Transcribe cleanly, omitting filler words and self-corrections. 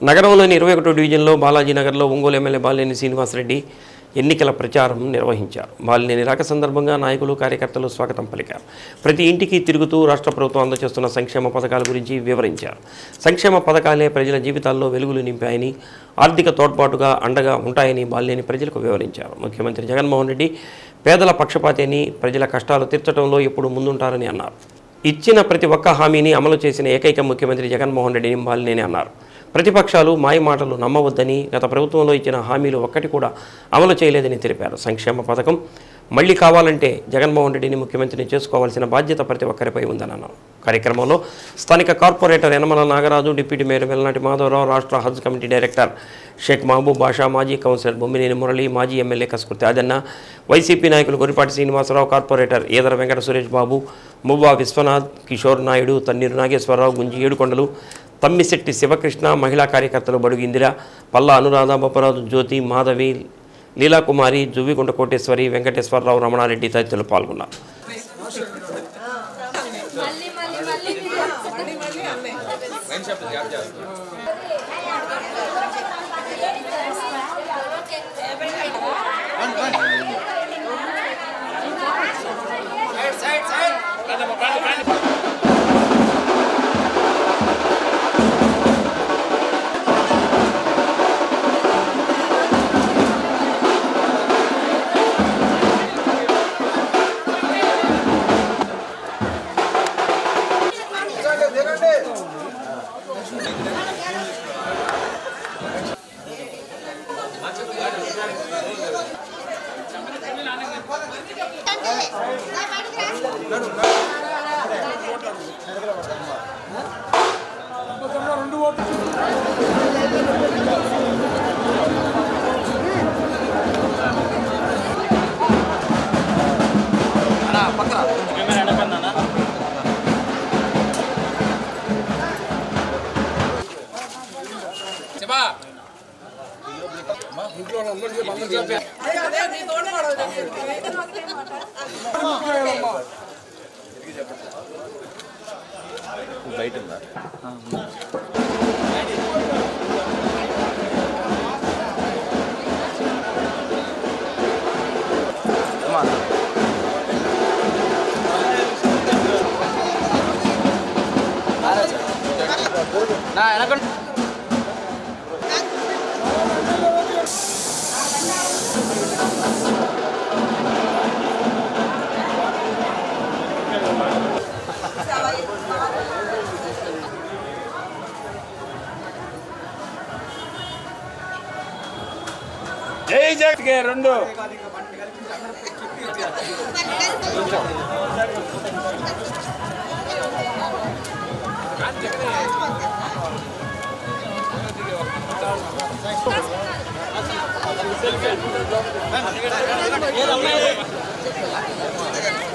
నగరంలోని 21వ డివిజన్లో బాలాజీనగర్లో ఒంగోలు ఎమ్మెల్యే బాలినేని శ్రీనివాసరెడ్డి ఎన్నికల ప్రచారం నిర్వహించారు. బాలినేని రాక సందర్భంగా నాయకులు కార్యకర్తలు స్వాగతం పలికారు. ప్రతి ఇంటికి తిరుగుతూ రాష్ట్ర ప్రభుత్వం అందజేస్తున్న సంక్షేమ పథకాల గురించి వివరించారు. సంక్షేమ పథకాలే ప్రజల జీవితాల్లో వెలుగులు నింపాయని, ఆర్థిక తోడ్పాటుగా అండగా ఉంటాయని బాలినేని ప్రజలకు వివరించారు. ముఖ్యమంత్రి జగన్మోహన్ రెడ్డి పేదల పక్షపాతి అని, ప్రజల కష్టాలు తీర్చడంలో ఎప్పుడు ముందుంటారని అన్నారు. ఇచ్చిన ప్రతి ఒక్క హామీని అమలు చేసిన ఏకైక ముఖ్యమంత్రి జగన్మోహన్ రెడ్డిని బాలినేని అన్నారు. ప్రతిపక్షాలు మాయ మాటలు నమ్మవద్దని, గత ప్రభుత్వంలో ఇచ్చిన హామీలు ఒక్కటి కూడా అమలు చేయలేదని తెలిపారు. సంక్షేమ పథకం మళ్లీ కావాలంటే జగన్మోహన్ రెడ్డిని ముఖ్యమంత్రిని చేసుకోవాల్సిన బాధ్యత ప్రతి ఒక్కరిపై ఉందని అన్నారు. కార్యక్రమంలో స్థానిక corporator Yanamala Nagaraju, deputy mayor Vellanati Madhavarao, రాష్ట్ర హజ్ కమిటీ డైరెక్టర్ షేక్ మహబూబ్ బాషా, మాజీ కౌన్సిలర్ బొమ్మినేని మురళి, మాజీ ఎమ్మెల్యే కస్కుర్తి ఆదన్న, వైసీపీ నాయకులు గొరిపాటి శ్రీనివాసరావు, కార్పొరేటర్ ఈదర వెంకట సురేష్ బాబు, మువ్వా విశ్వనాథ్, కిషోర్ నాయుడు, తన్నీరు నాగేశ్వరరావు, గుంజి ఏడుకొండలు, తమ్మిశెట్టి శివకృష్ణ, మహిళా కార్యకర్తలు బడుగు ఇందిర, పల్లా అనురాధ, బొప్పరాజు జ్యోతి, మాధవి, లీలాకుమారి, జువ్విగుంట కోటేశ్వరి, వెంకటేశ్వరరావు, రమణారెడ్డి తదితరులు పాల్గొన్నారు. బయట ఉందా? నా వెనక జై జగన్కి రెండు Gracias.